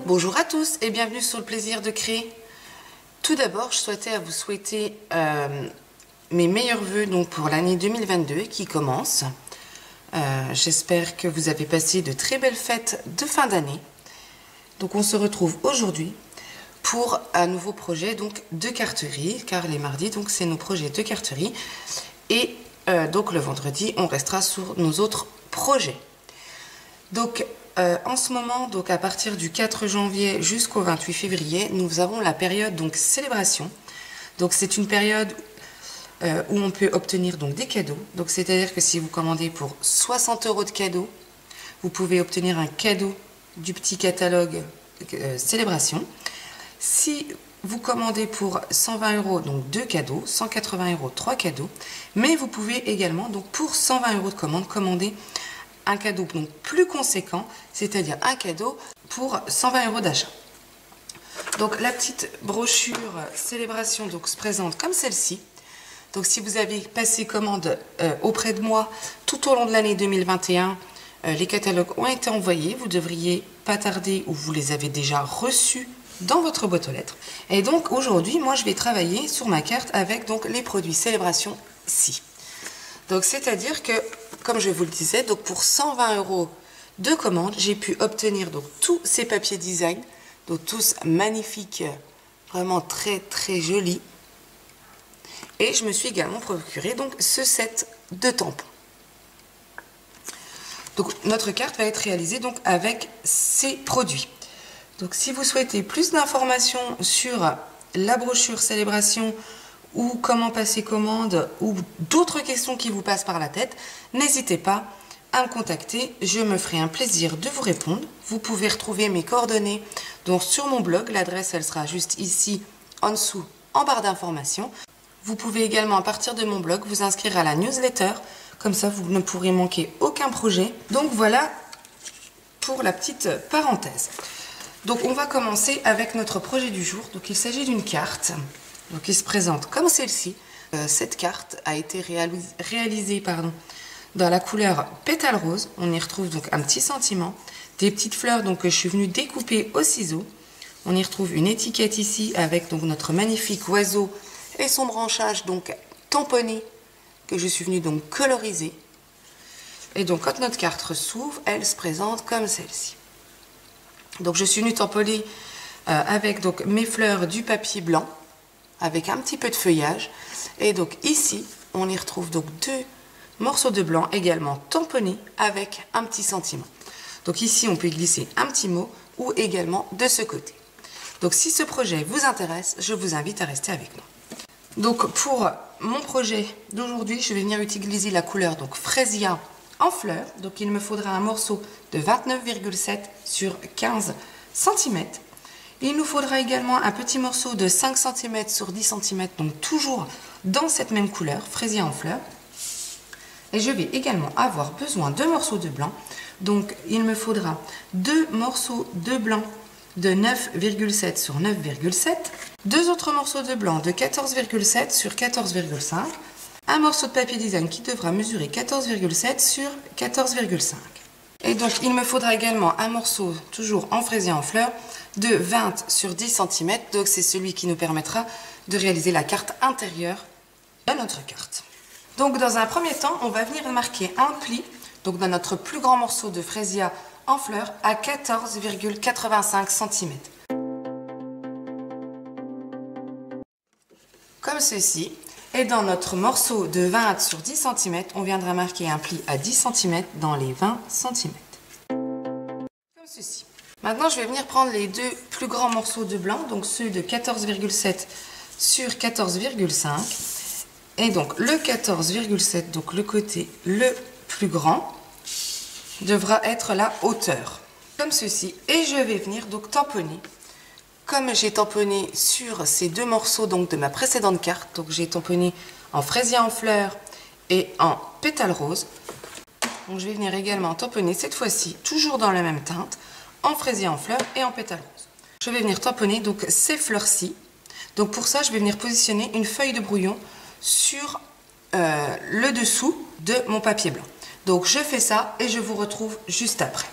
Bonjour à tous et bienvenue sur le plaisir de créer. Tout d'abord, je souhaitais vous souhaiter mes meilleurs vœux donc, pour l'année 2022 qui commence. J'espère que vous avez passé de très belles fêtes de fin d'année. Donc on se retrouve aujourd'hui pour un nouveau projet donc, de carterie, car les mardis, donc c'est nos projets de carterie. Et donc le vendredi, on restera sur nos autres projets. Donc en ce moment, donc à partir du 4 janvier jusqu'au 28 février, nous avons la période donc célébration. Donc c'est une période où on peut obtenir donc des cadeaux. Donc c'est-à-dire que si vous commandez pour 60 € de cadeaux, vous pouvez obtenir un cadeau du petit catalogue célébration. Si vous commandez pour 120 €, donc 2 cadeaux, 180 €, 3 cadeaux, mais vous pouvez également donc pour 120 € de commande commander un cadeau donc plus conséquent, c'est-à-dire un cadeau pour 120 € d'achat. Donc la petite brochure célébration donc, se présente comme celle-ci. Donc si vous avez passé commande auprès de moi tout au long de l'année 2021, les catalogues ont été envoyés. Vous devriez pas tarder ou vous les avez déjà reçus dans votre boîte aux lettres. Et donc aujourd'hui, moi je vais travailler sur ma carte avec donc les produits célébration-ci. Donc c'est-à-dire que, comme je vous le disais, donc pour 120 € de commande, j'ai pu obtenir donc tous ces papiers design, donc tous magnifiques, vraiment très très jolis. Et je me suis également procuré donc ce set de tampons. Donc notre carte va être réalisée donc avec ces produits. Donc si vous souhaitez plus d'informations sur la brochure célébration ou comment passer commande ou d'autres questions qui vous passent par la tête, n'hésitez pas à me contacter, je me ferai un plaisir de vous répondre. Vous pouvez retrouver mes coordonnées donc sur mon blog, l'adresse elle sera juste ici en dessous en barre d'informations. Vous pouvez également à partir de mon blog vous inscrire à la newsletter, comme ça vous ne pourrez manquer aucun projet. Donc voilà pour la petite parenthèse. Donc on va commencer avec notre projet du jour. Donc il s'agit d'une carte. Donc il se présente comme celle-ci. Cette carte a été réalisée dans la couleur pétale rose. On y retrouve donc un petit sentiment, des petites fleurs donc, que je suis venue découper au ciseau. On y retrouve une étiquette ici avec donc, notre magnifique oiseau et son branchage donc tamponné que je suis venue donc coloriser. Et donc quand notre carte s'ouvre, elle se présente comme celle-ci. Donc je suis venue tamponner avec donc, mes fleurs du papier blanc, avec un petit peu de feuillage. Et donc ici, on y retrouve donc 2 morceaux de blanc également tamponnés avec un petit sentiment. Donc ici, on peut glisser un petit mot ou également de ce côté. Donc si ce projet vous intéresse, je vous invite à rester avec nous. Donc pour mon projet d'aujourd'hui, je vais venir utiliser la couleur donc Fresia en fleurs. Donc il me faudra un morceau de 29,7 sur 15 cm. Il nous faudra également un petit morceau de 5 cm sur 10 cm, donc toujours dans cette même couleur, Fresia en fleurs. Et je vais également avoir besoin de morceaux de blanc. Donc il me faudra 2 morceaux de blanc de 9,7 sur 9,7, 2 autres morceaux de blanc de 14,7 sur 14,5, un morceau de papier design qui devra mesurer 14,7 sur 14,5. Et donc il me faudra également un morceau, toujours en fraisier en fleurs, de 20 sur 10 cm. Donc c'est celui qui nous permettra de réaliser la carte intérieure de notre carte. Donc dans un premier temps, on va venir marquer un pli, donc dans notre plus grand morceau de fraisia en fleurs, à 14,85 cm. Comme ceci. Et dans notre morceau de 20 sur 10 cm, on viendra marquer un pli à 10 cm dans les 20 cm. Comme ceci. Maintenant, je vais venir prendre les 2 plus grands morceaux de blanc, donc ceux de 14,7 sur 14,5. Et donc le 14,7, donc le côté le plus grand, devra être la hauteur. Comme ceci. Et je vais venir donc tamponner. Comme j'ai tamponné sur ces 2 morceaux donc, de ma précédente carte, donc j'ai tamponné en fraisier en fleurs et en pétale rose. Donc je vais venir également tamponner cette fois-ci, toujours dans la même teinte, en fraisier en fleurs et en pétale rose. Je vais venir tamponner donc ces fleurs-ci. Donc pour ça, je vais venir positionner une feuille de brouillon sur le dessous de mon papier blanc. Donc je fais ça et je vous retrouve juste après.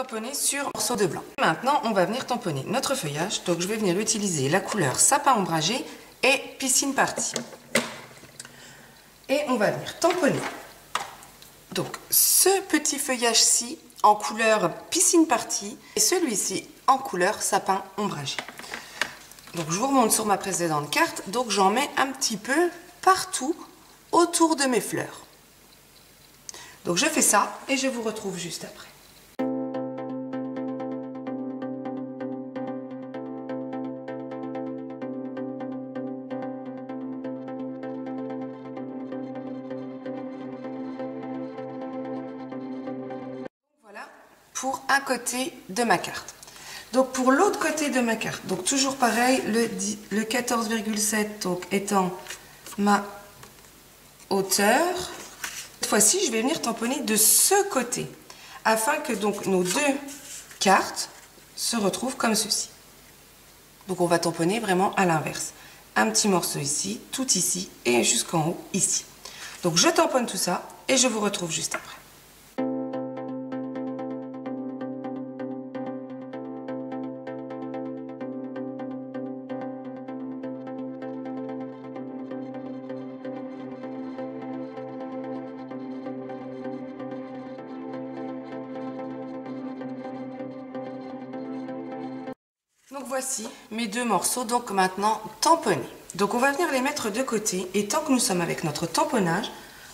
tamponner sur un morceau de blanc. Maintenant, on va venir tamponner notre feuillage. Donc, je vais venir utiliser la couleur sapin ombragé et piscine partie. Et on va venir tamponner. Donc, ce petit feuillage-ci en couleur piscine partie et celui-ci en couleur sapin ombragé. Donc, je vous remonte sur ma précédente carte. Donc, j'en mets un petit peu partout autour de mes fleurs. Donc, je fais ça et je vous retrouve juste après. Voilà pour un côté de ma carte. Donc pour l'autre côté de ma carte, donc toujours pareil, le 14,7 donc étant ma hauteur. Cette fois-ci, je vais venir tamponner de ce côté afin que donc nos deux cartes se retrouvent comme ceci. Donc on va tamponner vraiment à l'inverse. Un petit morceau ici, tout ici et jusqu'en haut ici. Donc je tamponne tout ça et je vous retrouve juste après. Donc voici mes deux morceaux, donc maintenant tamponnés. Donc on va venir les mettre de côté et tant que nous sommes avec notre tamponnage,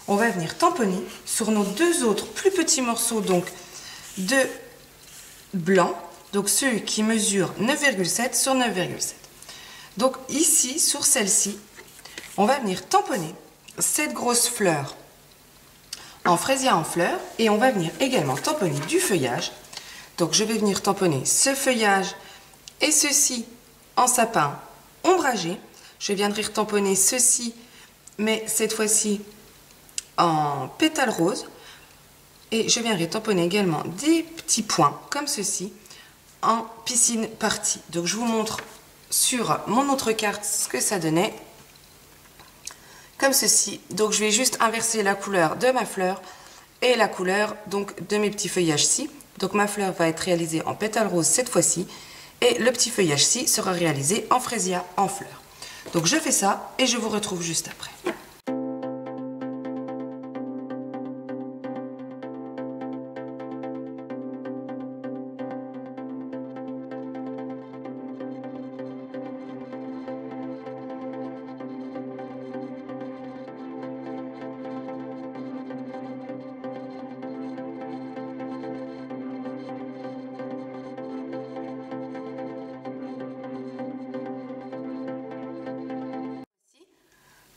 on va venir tamponner sur nos deux autres plus petits morceaux donc de blanc, donc ceux qui mesurent 9,7 sur 9,7. Donc ici, sur celle-ci, on va venir tamponner cette grosse fleur en fraisier en fleurs et on va venir également tamponner du feuillage. Donc je vais venir tamponner ce feuillage et ceci en sapin ombragé. Je viendrai tamponner ceci, mais cette fois-ci en pétales roses. Et je viendrai tamponner également des petits points comme ceci en piscine partie. Donc je vous montre sur mon autre carte ce que ça donnait. Comme ceci. Donc je vais juste inverser la couleur de ma fleur et la couleur donc de mes petits feuillages-ci. Donc ma fleur va être réalisée en pétales roses cette fois-ci. Et le petit feuillage-ci sera réalisé en fraisia en fleurs. Donc je fais ça et je vous retrouve juste après.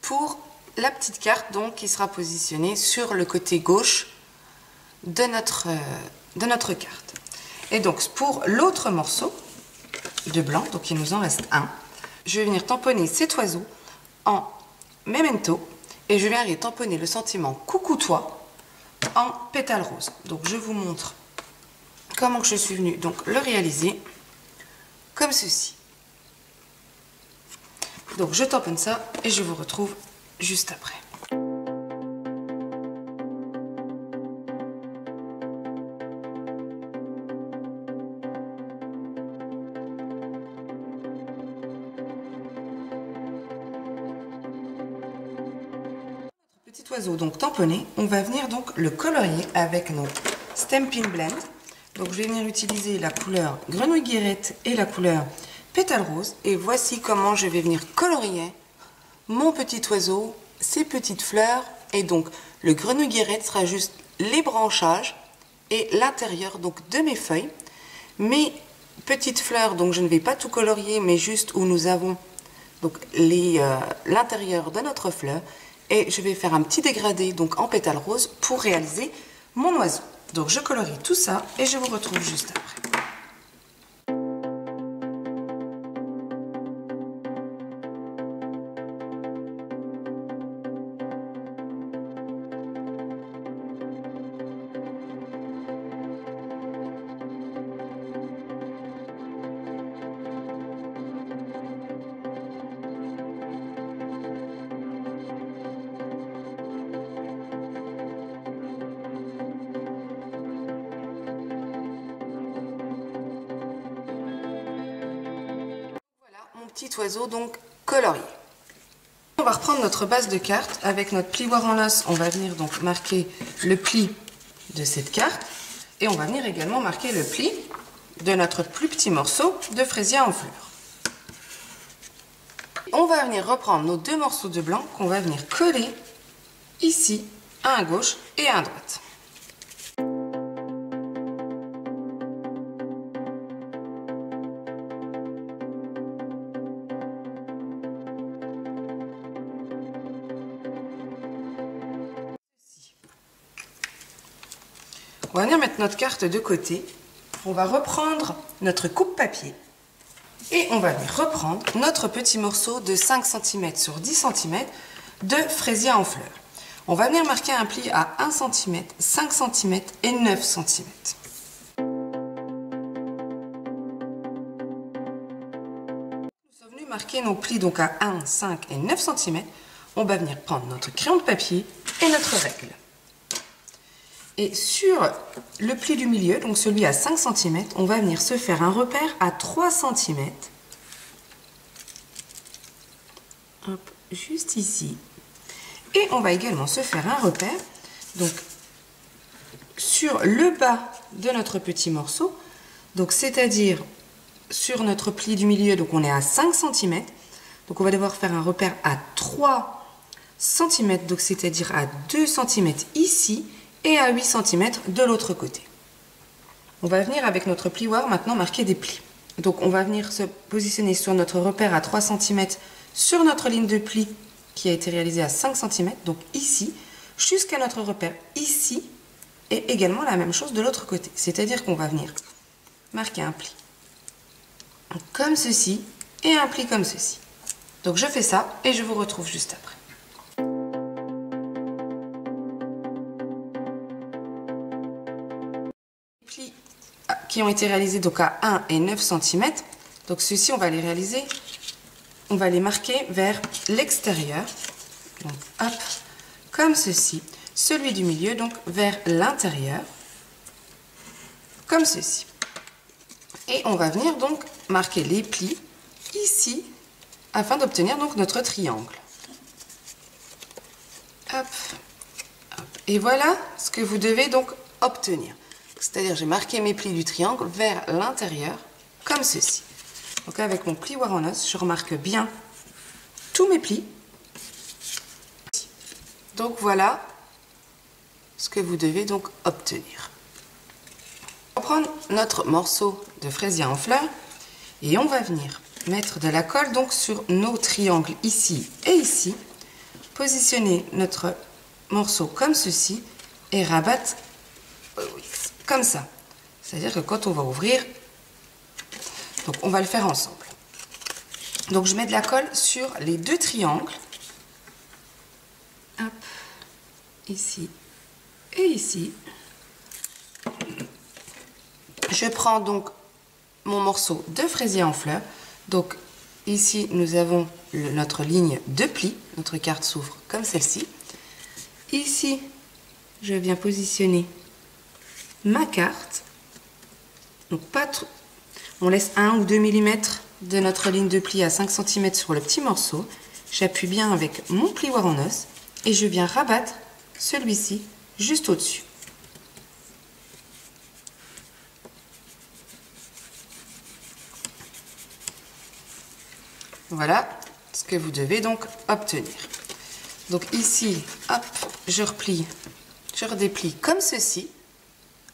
Pour la petite carte donc qui sera positionnée sur le côté gauche de notre carte. Et donc pour l'autre morceau de blanc, donc il nous en reste un, je vais venir tamponner cet oiseau en memento et je viens tamponner le sentiment coucou toi en pétales roses. Donc je vous montre comment je suis venue donc le réaliser comme ceci. Donc je tamponne ça et je vous retrouve juste après. Notre petit oiseau donc tamponné, on va venir donc le colorier avec nos Stampin' Blend. Donc je vais venir utiliser la couleur grenouille guérette et la couleur pétales roses. Et voici comment je vais venir colorier mon petit oiseau, ses petites fleurs. Et donc le grenouille guérette sera juste les branchages et l'intérieur donc de mes feuilles. Mes petites fleurs, donc je ne vais pas tout colorier, mais juste où nous avons donc l'intérieur de notre fleur. Et je vais faire un petit dégradé donc en pétales roses pour réaliser mon oiseau. Donc je colorie tout ça et je vous retrouve juste après. oiseau donc colorié. On va reprendre notre base de carte avec notre plioir en os. On va venir donc marquer le pli de cette carte et on va venir également marquer le pli de notre plus petit morceau de fraisier en fleurs. On va venir reprendre nos deux morceaux de blanc qu'on va venir coller ici, un à gauche et un à droite. On va venir mettre notre carte de côté. On va reprendre notre coupe-papier et on va venir reprendre notre petit morceau de 5 cm sur 10 cm de fraisier en fleurs. On va venir marquer un pli à 1 cm, 5 cm et 9 cm. Nous sommes venus marquer nos plis donc à 1, 5 et 9 cm. On va venir prendre notre crayon de papier et notre règle. Et sur le pli du milieu, donc celui à 5 cm, on va venir se faire un repère à 3 cm. Hop, juste ici. Et on va également se faire un repère donc, sur le bas de notre petit morceau. Donc c'est-à-dire sur notre pli du milieu, donc on est à 5 cm. Donc on va devoir faire un repère à 3 cm, donc c'est-à-dire à 2 cm ici. Et à 8 cm de l'autre côté. On va venir avec notre plioir maintenant marquer des plis. Donc on va venir se positionner sur notre repère à 3 cm sur notre ligne de pli qui a été réalisée à 5 cm, donc ici, jusqu'à notre repère ici, et également la même chose de l'autre côté. C'est-à-dire qu'on va venir marquer un pli comme ceci et un pli comme ceci. Donc je fais ça et je vous retrouve juste après. Plis qui ont été réalisés donc à 1 et 9 cm. Donc ceux-ci, on va les réaliser, on va les marquer vers l'extérieur. Donc hop, comme ceci. Celui du milieu, donc vers l'intérieur, comme ceci. Et on va venir donc marquer les plis ici, afin d'obtenir donc notre triangle. Hop, hop. Et voilà ce que vous devez donc obtenir. C'est-à-dire, j'ai marqué mes plis du triangle vers l'intérieur, comme ceci. Donc, avec mon plioir en os, je remarque bien tous mes plis. Donc, voilà ce que vous devez donc obtenir. On va prendre notre morceau de fraisier en fleurs et on va venir mettre de la colle donc sur nos triangles ici et ici. Positionner notre morceau comme ceci et rabattre comme ça. C'est-à-dire que quand on va ouvrir, donc on va le faire ensemble. Donc je mets de la colle sur les deux triangles. Hop, ici et ici. Je prends donc mon morceau de fraisier en fleurs. Donc ici nous avons notre ligne de pli. Notre carte s'ouvre comme celle-ci. Ici, je viens positionner ma carte. Donc pas trop. On laisse 1 ou 2 mm de notre ligne de pli à 5 cm sur le petit morceau. J'appuie bien avec mon plioir en os et je viens rabattre celui-ci juste au-dessus. Voilà ce que vous devez donc obtenir. Donc ici, hop, je replie, je redéplie comme ceci.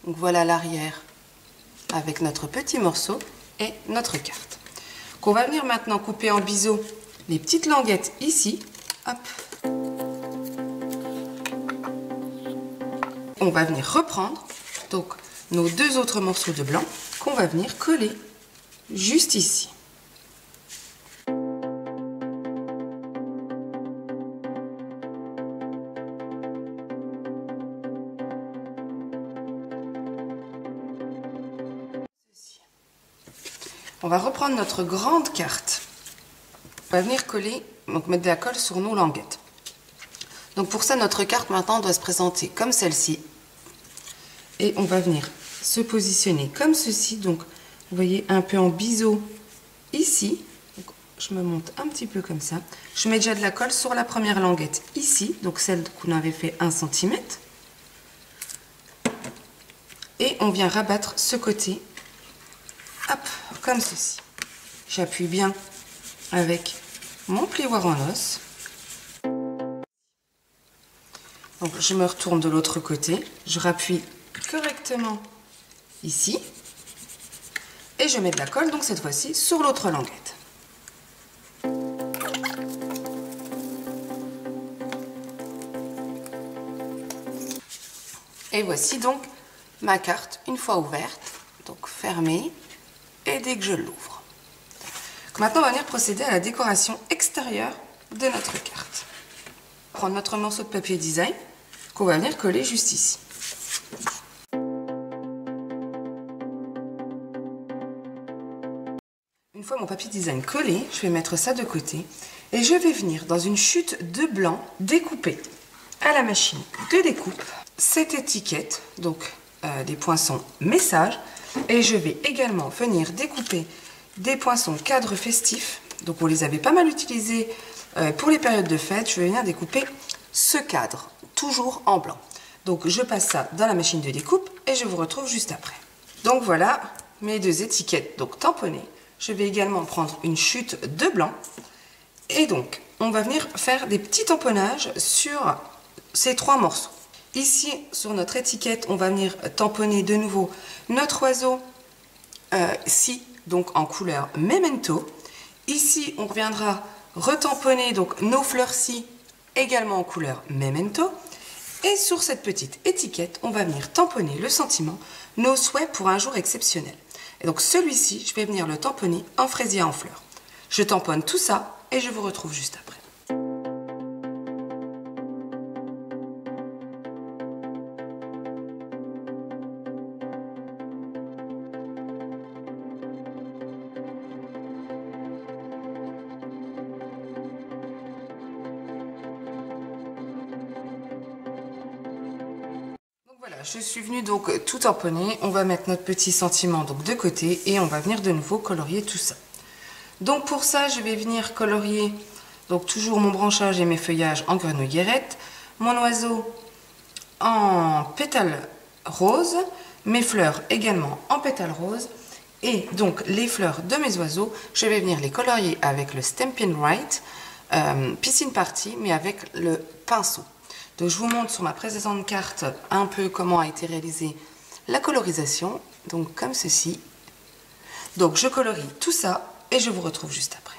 Donc voilà l'arrière avec notre petit morceau et notre carte. On va venir maintenant couper en biseau les petites languettes ici. Hop. On va venir reprendre donc nos deux autres morceaux de blanc qu'on va venir coller juste ici. On va reprendre notre grande carte. On va venir coller, donc mettre de la colle sur nos languettes. Donc pour ça, notre carte maintenant doit se présenter comme celle-ci. Et on va venir se positionner comme ceci. Donc vous voyez un peu en biseau ici. Donc, je me monte un petit peu comme ça. Je mets déjà de la colle sur la première languette ici, donc celle qu'on avait fait 1 cm. Et on vient rabattre ce côté, hop, comme ceci. J'appuie bien avec mon plioir en os. Donc je me retourne de l'autre côté, je rappuie correctement ici et je mets de la colle donc cette fois-ci sur l'autre languette. Et voici donc ma carte une fois ouverte, donc fermée, et dès que je l'ouvre. Maintenant on va venir procéder à la décoration extérieure de notre carte. Prendre notre morceau de papier design qu'on va venir coller juste ici. Une fois mon papier design collé, je vais mettre ça de côté et je vais venir dans une chute de blanc découper à la machine de découpe cette étiquette, donc des poinçons messages, et je vais également venir découper des poinçons cadres festifs. Donc on les avait pas mal utilisés pour les périodes de fête. Je vais venir découper ce cadre, toujours en blanc. Donc je passe ça dans la machine de découpe et je vous retrouve juste après. Donc voilà mes 2 étiquettes donc tamponnées. Je vais également prendre une chute de blanc et donc on va venir faire des petits tamponnages sur ces 3 morceaux. Ici sur notre étiquette on va venir tamponner de nouveau notre oiseau ci donc en couleur Memento. Ici on reviendra retamponner donc nos fleurs-ci également en couleur Memento. Et sur cette petite étiquette, on va venir tamponner le sentiment, nos souhaits pour un jour exceptionnel. Et donc celui-ci, je vais venir le tamponner en fraisier en fleurs. Je tamponne tout ça et je vous retrouve juste après. Voilà, je suis venue donc tout tamponner. On va mettre notre petit sentiment donc de côté et on va venir de nouveau colorier tout ça. Donc pour ça, je vais venir colorier donc toujours mon branchage et mes feuillages en grenouillerette, mon oiseau en pétales roses, mes fleurs également en pétales roses et donc les fleurs de mes oiseaux, je vais venir les colorier avec le Stampin' Write Piscine Party mais avec le pinceau. Donc je vous montre sur ma précédente carte un peu comment a été réalisée la colorisation, donc comme ceci. Donc je colorie tout ça et je vous retrouve juste après.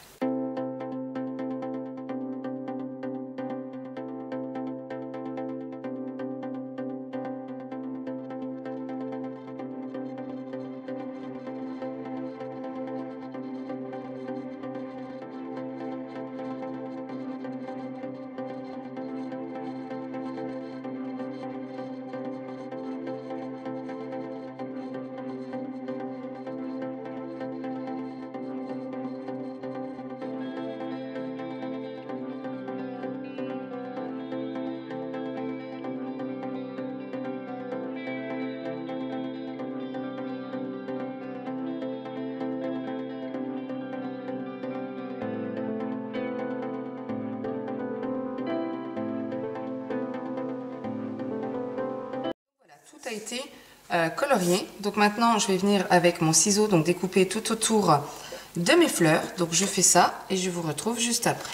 Tout a été colorié. Donc maintenant, je vais venir avec mon ciseau donc découper tout autour de mes fleurs. Donc je fais ça et je vous retrouve juste après.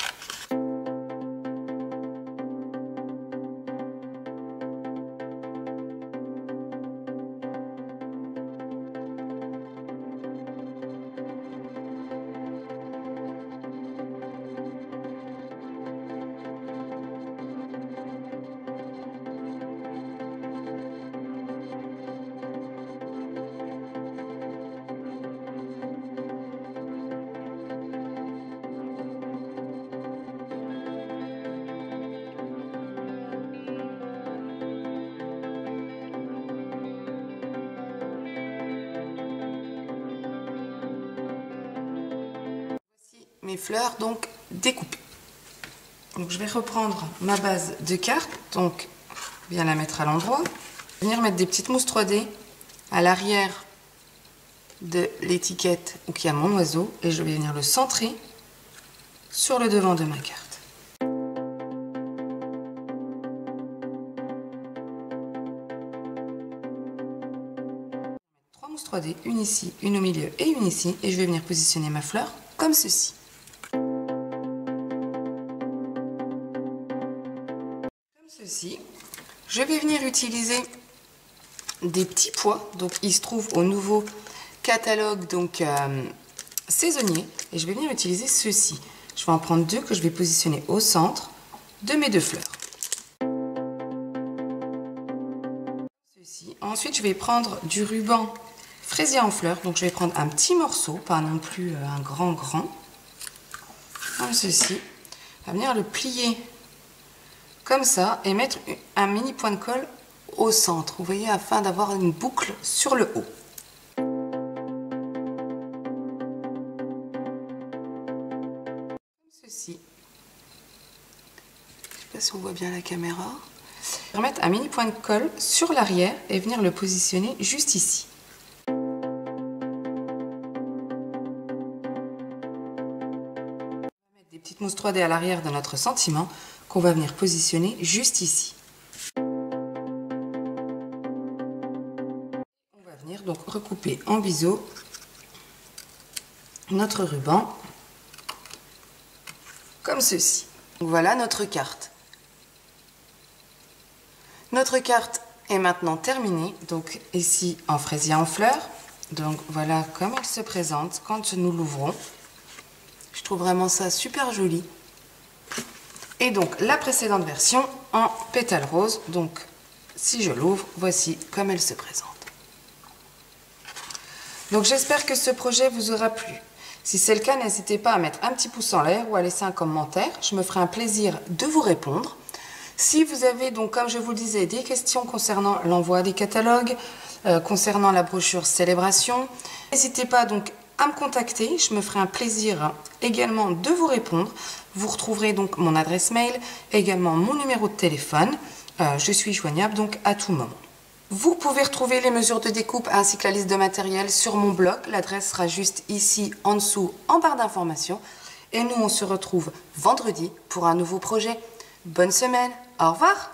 Mes fleurs donc découpées. Donc je vais reprendre ma base de carte, donc bien la mettre à l'endroit, venir mettre des petites mousses 3D à l'arrière de l'étiquette où il y a mon oiseau et je vais venir le centrer sur le devant de ma carte. 3 mousses 3D, une ici, une au milieu et une ici, et je vais venir positionner ma fleur comme ceci. Comme ceci. Je vais venir utiliser des petits pois, donc il se trouve au nouveau catalogue donc saisonnier, et je vais venir utiliser ceci. Je vais en prendre 2 que je vais positionner au centre de mes 2 fleurs. Ceci. Ensuite, je vais prendre du ruban fraisier en fleurs, donc je vais prendre un petit morceau, pas non plus un grand, comme ceci. On va venir le plier comme ça et mettre un mini point de colle au centre, vous voyez, afin d'avoir une boucle sur le haut. Comme ceci. Je ne sais pas si on voit bien la caméra. Je vais remettre un mini point de colle sur l'arrière et venir le positionner juste ici. Des petites mousses 3D à l'arrière de notre sentiment qu'on va venir positionner juste ici. On va venir donc recouper en biseau notre ruban comme ceci. Donc voilà notre carte. Notre carte est maintenant terminée, donc ici en fraisier en fleurs. Donc voilà comme elle se présente quand nous l'ouvrons. Je trouve vraiment ça super joli. Et donc la précédente version en pétales roses. Donc si je l'ouvre, voici comme elle se présente. Donc j'espère que ce projet vous aura plu. Si c'est le cas, n'hésitez pas à mettre un petit pouce en l'air ou à laisser un commentaire. Je me ferai un plaisir de vous répondre. Si vous avez donc, comme je vous le disais, des questions concernant l'envoi des catalogues, concernant la brochure Célébration, n'hésitez pas donc à me contacter. Je me ferai un plaisir également de vous répondre. Vous retrouverez donc mon adresse mail, également mon numéro de téléphone. Je suis joignable donc à tout moment. Vous pouvez retrouver les mesures de découpe ainsi que la liste de matériel sur mon blog. L'adresse sera juste ici en dessous en barre d'informations. Et nous, on se retrouve vendredi pour un nouveau projet. Bonne semaine, au revoir!